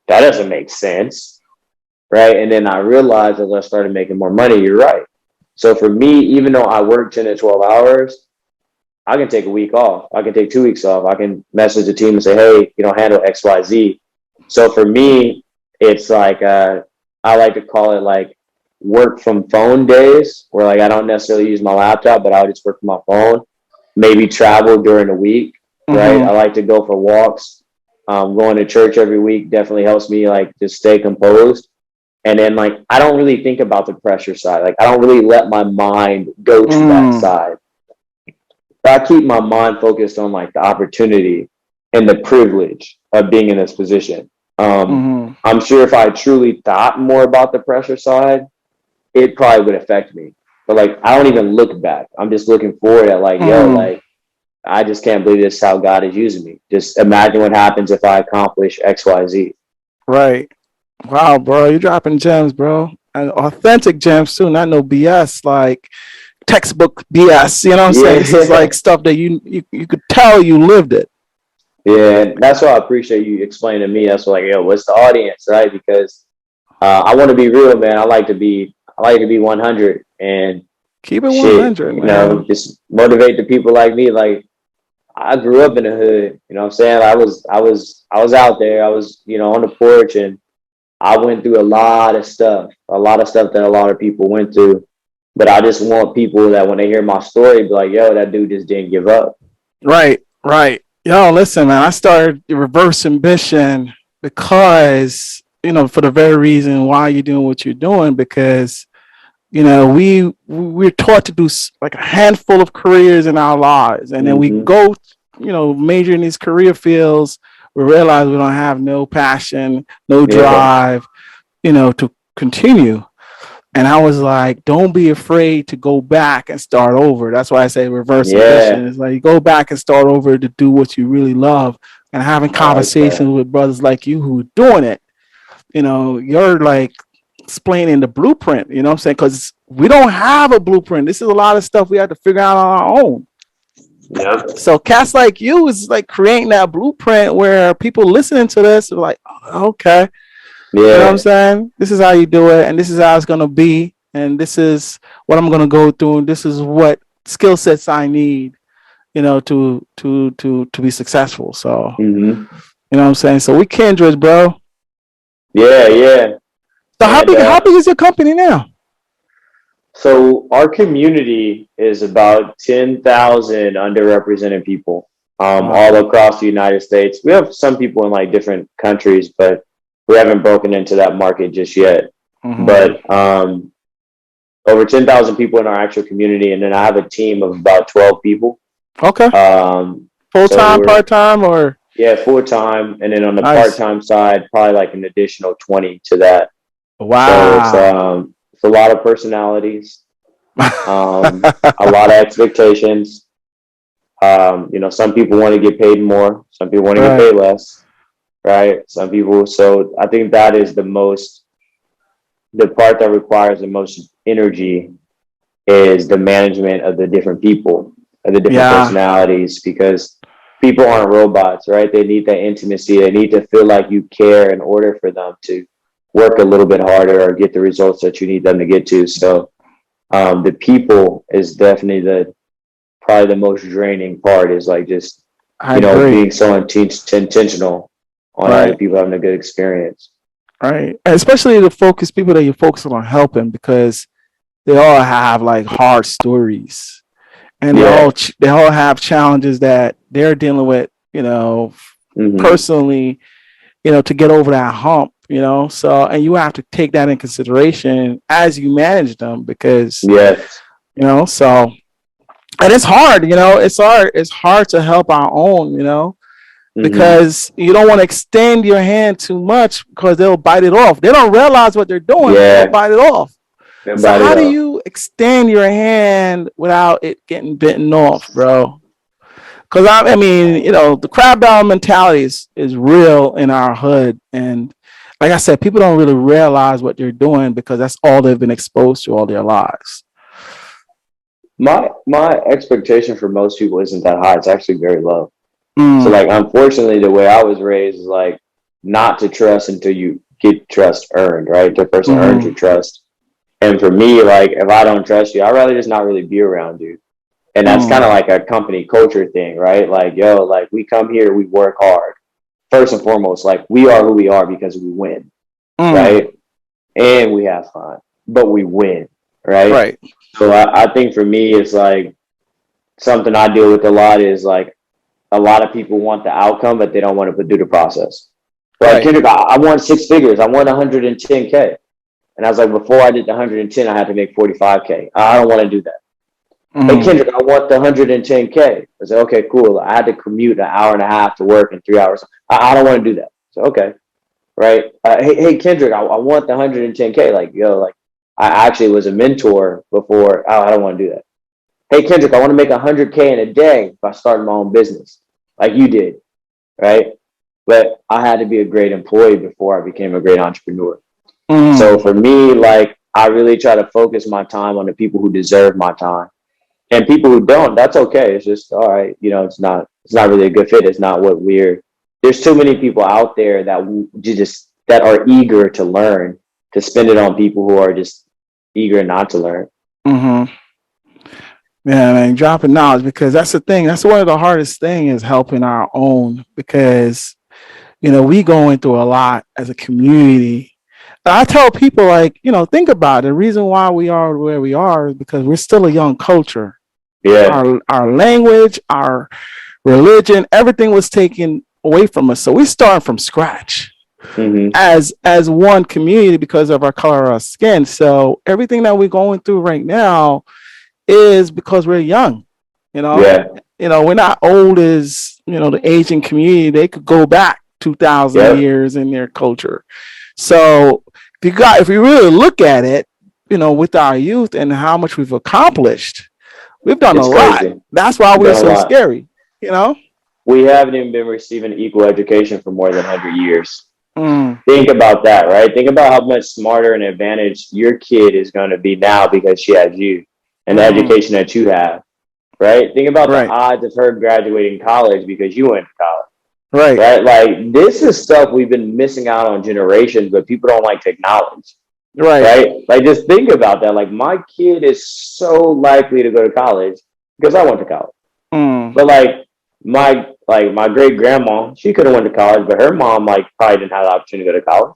That doesn't make sense. Right. And then I realized as I started making more money, you're right. So for me, even though I work 10 to 12 hours, I can take a week off. I can take 2 weeks off. I can message the team and say, hey, handle X, Y, Z. So for me, it's like, I like to call it like work from phone days, where like I don't necessarily use my laptop, but I'll just work from my phone, maybe travel during the week. Right. I like to go for walks. Going to church every week definitely helps me like just stay composed. And then like, I don't really think about the pressure side. Like I don't really let my mind go to that side. But I keep my mind focused on like the opportunity and the privilege of being in this position. I'm sure if I truly thought more about the pressure side, it probably would affect me. But like, I don't even look back. I'm just looking forward at like, like, I just can't believe this is how God is using me. Just imagine what happens if I accomplish X, Y, Z. Right. Wow, bro, you're dropping gems, bro, and authentic gems too, not no BS, like textbook BS. You know what I'm saying? This is like stuff that you could tell you lived it. Yeah, that's why I appreciate you explaining to me. That's like, what's the audience, right? Because I want to be real, man. I like to be 100 and keep it 100, man. Just motivate the people like me. Like I grew up in the hood, you know what I'm saying? I was out there. I was, on the porch, and I went through a lot of stuff that a lot of people went through. But I just want people that when they hear my story, be like, yo, that dude just didn't give up. Right. Yo, listen, man, I started Reverse Ambition because, for the very reason why you're doing what you're doing, because, we're taught to do like a handful of careers in our lives. And then we go, major in these career fields. We realize we don't have no passion, no drive, to continue. And I was like, don't be afraid to go back and start over. That's why I say reverse ambition. It's like you go back and start over to do what you really love, and having conversations with brothers like you who are doing it. You're like explaining the blueprint, you know what I'm saying? Because we don't have a blueprint. This is a lot of stuff we have to figure out on our own. Yeah. So cats like you is like creating that blueprint where people listening to this are like, oh, okay. Yeah. You know what I'm saying? This is how you do it, and this is how it's gonna be, and this is what I'm gonna go through, and this is what skill sets I need, to be successful. So you know what I'm saying? So we kindred, bro. Yeah. So how big is your company now? So our community is about 10,000 underrepresented people all across the United States. We have some people in like different countries, but we haven't broken into that market just yet. But over 10,000 people in our actual community. And then I have a team of about 12 people. Okay. Full time, part time, or? Yeah, full time. And then on the Nice. part-time side, probably like an additional 20 to that. Wow. So it's a lot of personalities, a lot of expectations. Some people want to get paid more, some people want to get paid less, right? Some people. So I think that is the part that requires the most energy is the management of the different people, of the different personalities, because people aren't robots, right? They need that intimacy. They need to feel like you care in order for them to work a little bit harder or get the results that you need them to get to. So the people is definitely probably the most draining part, is like just, being so intentional on other people having a good experience. Right. And especially the people that you're focusing on helping, because they all have like hard stories, and they all have challenges that they're dealing with, personally, to get over that hump, so, and you have to take that in consideration as you manage them, because, so, and it's hard, it's hard to help our own, because you don't want to extend your hand too much, because they'll bite it off. They don't realize what they're doing. They'll bite it off. So how do you extend your hand without it getting bitten off, bro? Because I mean, the crab down mentality is real in our hood, and like I said, people don't really realize what they're doing because that's all they've been exposed to all their lives. My expectation for most people isn't that high. It's actually very low. So like, unfortunately, the way I was raised is like not to trust until you get trust earned, right? The person earns your trust. And for me, like, if I don't trust you, I'd rather just not really be around you. And that's kind of like a company culture thing, right? Like, like, we come here, we work hard. First and foremost, like, we are who we are because we win, right? And we have fun, but we win, right? Right. So I think for me, it's like something I deal with a lot is like, a lot of people want the outcome, but they don't want to do the process. Like, Kendrick, I want 6 figures. I want 110K. And I was like, before I did the 110, I had to make 45K. I don't want to do that. Hey, Kendrick, I want the 110K. I said, okay, cool. I had to commute an hour and a half to work in 3 hours. I don't want to do that. So, okay. Right. Hey, Kendrick, I want the 110K. Like, like, I actually was a mentor before. Oh, I don't want to do that. Hey, Kendrick, I want to make 100K in a day by starting my own business, like you did, right? But I had to be a great employee before I became a great entrepreneur. So for me, like, I really try to focus my time on the people who deserve my time, and people who don't, that's okay. It's just, all right. It's not really a good fit. It's not what there's too many people out there that are eager to learn, to spend it on people who are just eager not to learn. Yeah, man, dropping knowledge, because that's the thing. That's one of the hardest thing, is helping our own, because, we going through a lot as a community. I tell people, like, think about it. The reason why we are where we are is because we're still a young culture. Yeah. Our language, our religion, everything was taken away from us. So we start from scratch as one community because of our color of our skin. So everything that we're going through right now is because we're young. We're not old as, the Asian community. They could go back 2,000 years in their culture. So if you really look at it, with our youth and how much we've accomplished, we've done a lot. That's why we're so scary. We haven't even been receiving equal education for more than 100 years. Think about that, right? Think about how much smarter and advantaged your kid is going to be now because she has you and the education that you have, right? Think about the odds of her graduating college because you went to college. Right. Like, this is stuff we've been missing out on generations, but people don't like to acknowledge. Right. Like, just think about that. Like, my kid is so likely to go to college because I went to college. But my great grandma, she could have went to college, but her mom, like, probably didn't have the opportunity to go to college.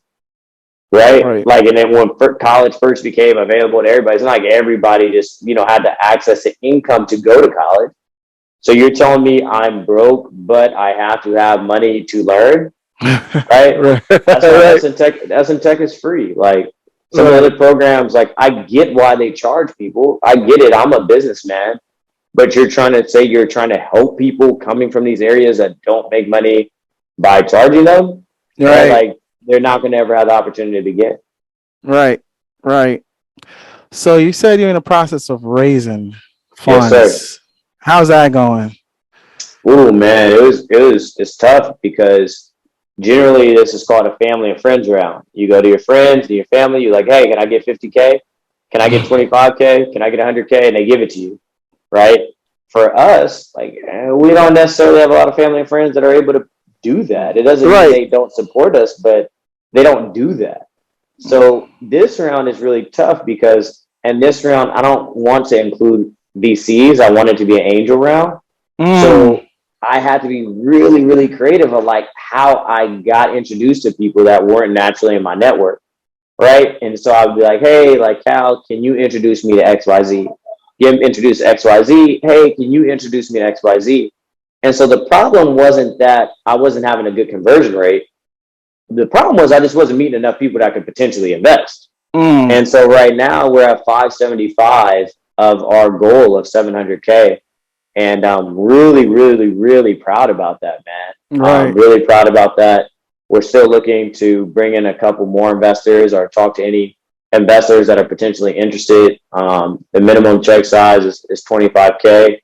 Right. Like, and then when college first became available to everybody, it's not like everybody just, had the access to income to go to college. So you're telling me I'm broke, but I have to have money to learn, right? That's in tech. That's in tech is free. Like, Some of the other programs, like I get why they charge people. I get it. I'm a businessman, but you're trying to help people coming from these areas that don't make money by charging them. Right. Like they're not going to ever have the opportunity to begin. Right. Right. So you said you're in the process of raising funds. Yes, sir. How's that going? Oh man, it's tough because generally this is called a family and friends round. You go to your friends and your family, you're like, hey, can I get 50K? Can I get 25K? Can I get 100K? And they give it to you, right? For us, like we don't necessarily have a lot of family and friends that are able to do that. It doesn't mean they don't support us, but they don't do that. So this round is really tough because, and this round, I don't want to include VCs. I want it to be an angel round. So I had to be really, really creative of like how I got introduced to people that weren't naturally in my network. Right. And so I'd be like, hey, like Cal, can you introduce me to XYZ? Introduce XYZ. Hey, can you introduce me to XYZ? And so the problem wasn't that I wasn't having a good conversion rate. The problem was I just wasn't meeting enough people that could potentially invest. And so right now we're at 575 of our goal of 700K. And I'm really, really, really proud about that, man. I'm really proud about that. We're still looking to bring in a couple more investors or talk to any investors that are potentially interested. The minimum check size is 25K.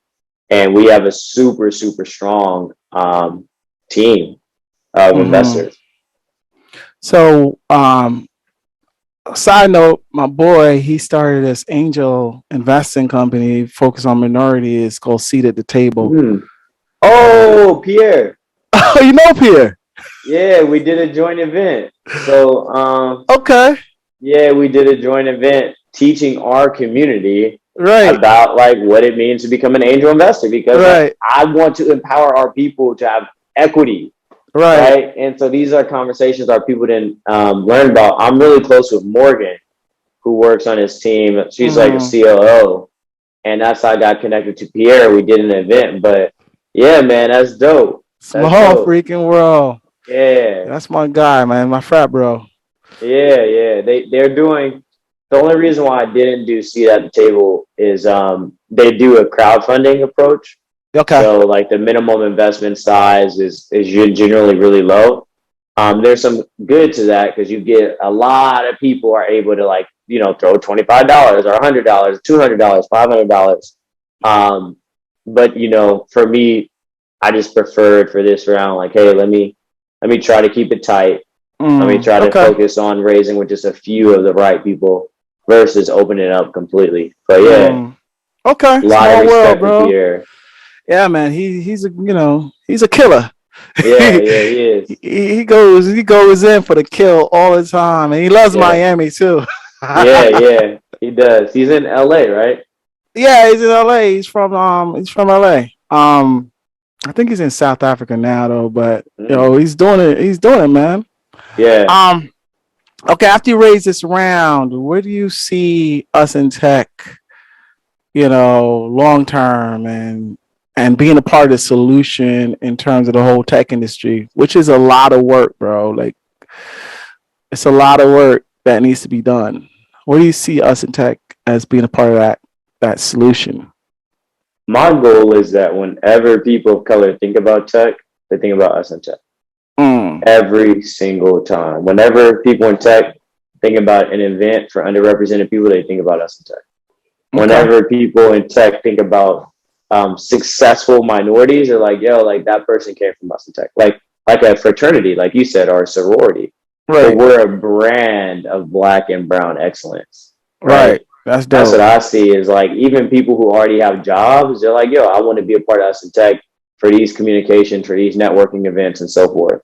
And we have a super, super strong team of investors. So, side note, my boy, he started this angel investing company focused on minorities called Seat at the Table. Oh, Pierre. Oh, you know Pierre? Yeah, we did a joint event. So, okay. Yeah, we did a joint event teaching our community about like what it means to become an angel investor because like, I want to empower our people to have equity. Right. And so these are conversations our people didn't learn about. I'm really close with Morgan, who works on his team. She's like a COO. And that's how I got connected to Pierre. We did an event. But yeah, man, that's dope. That's whole freaking world. Yeah. That's my guy, man. My frat bro. Yeah, yeah. They're doing the only reason why I didn't do Seat at the Table is they do a crowdfunding approach. Okay. So like the minimum investment size is generally really low. There's some good to that because you get a lot of people are able to like, you know, throw $25 or $100, $200, $500. But you know, for me, I just preferred for this round, like, hey, let me try to keep it tight. Let me try to focus on raising with just a few of the right people versus opening it up completely. But yeah. Okay. A lot of respect for Pierre. Yeah, man. He's a he's a killer. Yeah, he is. He goes in for the kill all the time, and he loves Miami too. yeah, he does. He's in LA, right? Yeah, he's in LA. He's from LA. I think he's in South Africa now though, but you know, he's doing it, man. Yeah. Okay, after you raise this round, where do you see us in tech, you know, long term and being a part of the solution in terms of the whole tech industry, which is a lot of work, bro. Like it's a lot of work that needs to be done. Where do you see us in tech as being a part of that solution? My goal is that whenever people of color think about tech, they think about us in tech. Every single time. Whenever people in tech think about an event for underrepresented people, they think about us in tech. Whenever people in tech think about successful minorities, they're like, yo, like that person came from us in tech. Like a fraternity, like you said, or a sorority. But we're a brand of Black and brown excellence. Right. That's dope. That's what I see is like even people who already have jobs, they're like, yo, I want to be a part of us in tech for these communications, for these networking events and so forth.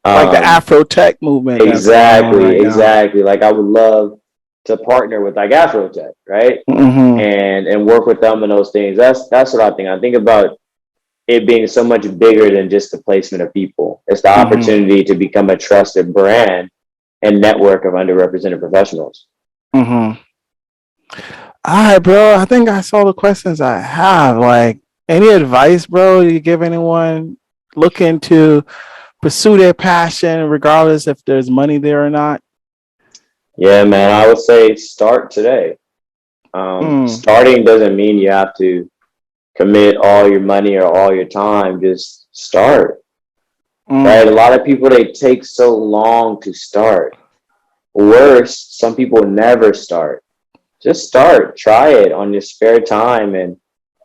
Like the Afro tech movement. Exactly. Like I would love to partner with like Afro tech, right? And work with them in those things. That's what I think. I think about it being so much bigger than just the placement of people. It's the opportunity to become a trusted brand and network of underrepresented professionals. All right, bro. I think that's all the questions I have. Like, any advice, bro, you give anyone looking to pursue their passion, regardless if there's money there or not? Yeah, man. I would say start today. Starting doesn't mean you have to commit all your money or all your time. Just start. Right? A lot of people, they take so long to start. Worse, some people never start. Just start. Try it on your spare time, and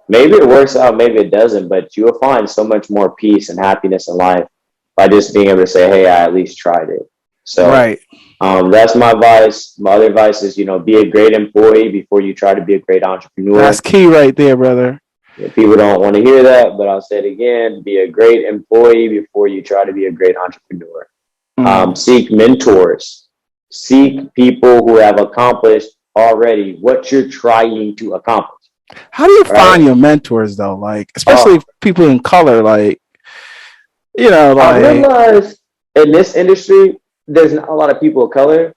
maybe it works out, maybe it doesn't, but you will find so much more peace and happiness in life by just being able to say, hey, I at least tried it. So Right. that's my advice. My other advice is, be a great employee before you try to be a great That's entrepreneur. key right there, brother. People don't want to hear that, but I'll say it again. Be a great employee before you try to be a great entrepreneur. Seek mentors. Seek people who have accomplished already what you're trying to accomplish. How do you find Right? your mentors though? Like, especially Oh, people in color, like, I like, realize in this industry, there's not a lot of people of color,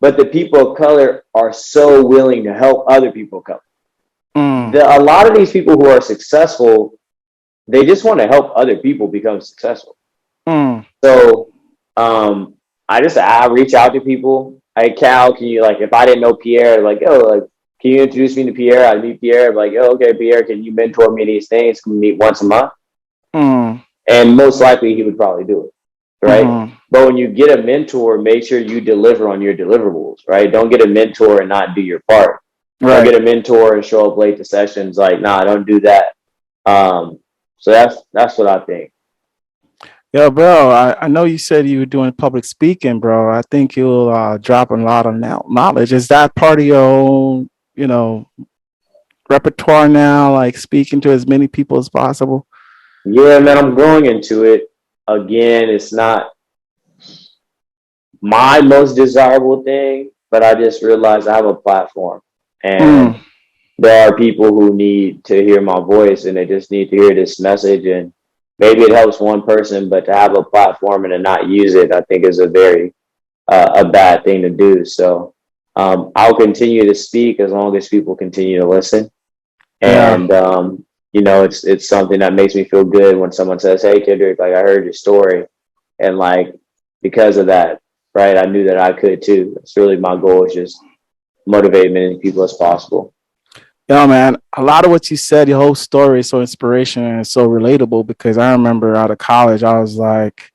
but the people of color are so willing to help other people of color. A lot of these people who are successful, they just want to help other people become successful. So I reach out to people. Hey, Cal, can you, like, if I didn't know Pierre, like, oh, like, can you introduce me to Pierre? I meet Pierre, like, oh, okay, Pierre, can you mentor me these things? Can we meet once a month? And most likely he would probably do it, right? But when you get a mentor, make sure you deliver on your deliverables, right? Don't get a mentor and not do your part. Don't right. get a mentor and show up late to sessions. Like, nah, don't do that. So that's what I think. Yo, bro, I know you said you were doing public speaking, bro. I think you'll drop a lot of knowledge. Is that part of your own, repertoire now, like speaking to as many people as possible? Yeah, man, I'm growing into it. Again, it's not my most desirable thing, but I just realized I have a platform, and there are people who need to hear my voice, and they just need to hear this message. And maybe it helps one person, but to have a platform and to not use it, I think is a very a bad thing to do. So I'll continue to speak as long as people continue to listen. Yeah. And it's something that makes me feel good when someone says, "Hey, Kendrick, like, I heard your story," and, like, because of that, right, I knew that I could too. It's really my goal, is just motivate as many people as possible. Yo, man, a lot of what you said, your whole story is so inspirational and so relatable because I remember out of college, I was like,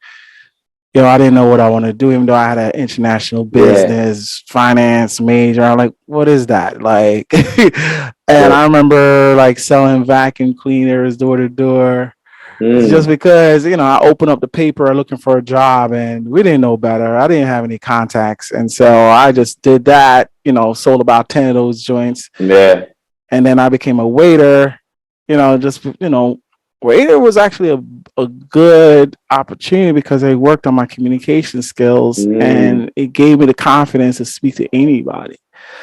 I didn't know what I wanted to do, even though I had an international Yeah. business, finance major. I'm like, what is that? Like, and Yep. I remember like selling vacuum cleaners door to door just because, I opened up the paper looking for a job and we didn't know better. I didn't have any contacts. And so I just did that, sold about 10 of those joints. Yeah. And then I became a waiter, just, waiter was actually a good opportunity because I worked on my communication skills and it gave me the confidence to speak to anybody.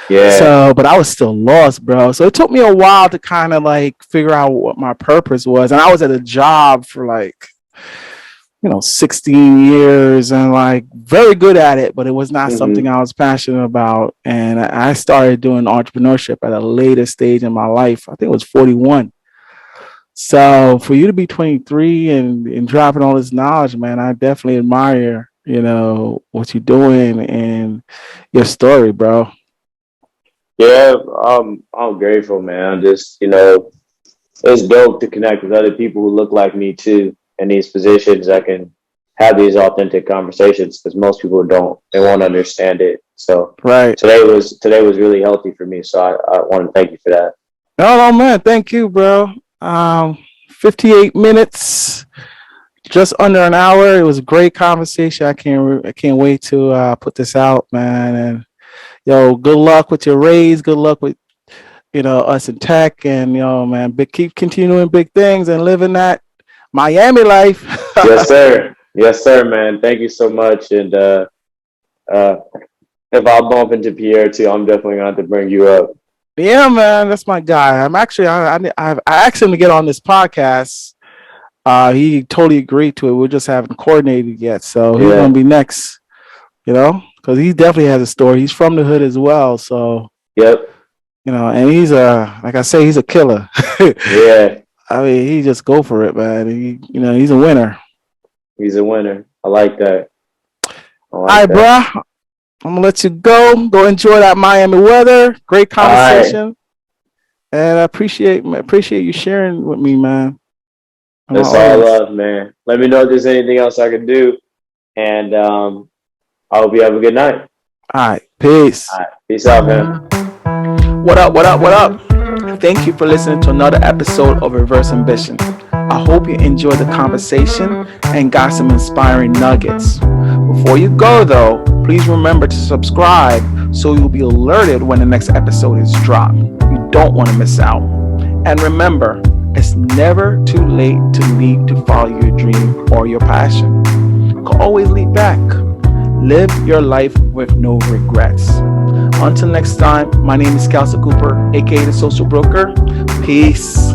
Yeah. So, but I was still lost, bro. So it took me a while to kind of like figure out what my purpose was. And I was at a job for like, 16 years and like very good at it, but it was not something I was passionate about. And I started doing entrepreneurship at a later stage in my life. I think it was 41. So for you to be 23 and dropping all this knowledge, man, I definitely admire, what you're doing and your story, bro. Yeah. I'm grateful, man. Just, it's dope to connect with other people who look like me too in these positions that can have these authentic conversations, because most people don't, they won't understand it. So Right. today was really healthy for me. So I want to thank you for that. No, man. Thank you, bro. 58 minutes, just under an hour. It was a great conversation. I can't wait to put this out, man. And yo, good luck with your raise. Good luck with us in tech, and man, keep continuing big things and living that Miami life. Yes, sir. Yes, sir, man. Thank you so much. And uh, if I bump into Pierre too, I'm definitely going to have to bring you up. Yeah, man, that's my guy. I'm actually I asked him to get on this podcast. He totally agreed to it. We just haven't coordinated yet, so he's gonna Yeah. be next. Because he definitely has a story. He's from the hood as well, so Yep. and he's like I say, he's a killer. Yeah. I mean, he just go for it, man. He's a winner. He's a winner. I like that. I All like right, that. bro. I'm gonna let you go. Go enjoy that Miami weather. Great conversation. And I appreciate you sharing with me, man. That's all love, man. Let me know if there's anything else I can do. And I hope you have a good night. All right. Peace. All right. Peace out, man. What up? What up? What up? Thank you for listening to another episode of Reverse Ambition. I hope you enjoyed the conversation and got some inspiring nuggets. Before you go, though, please remember to subscribe so you'll be alerted when the next episode is dropped. You don't want to miss out. And remember, it's never too late to follow your dream or your passion. You can always lead back. Live your life with no regrets. Until next time, my name is Kelsey Cooper, aka The Social Broker. Peace.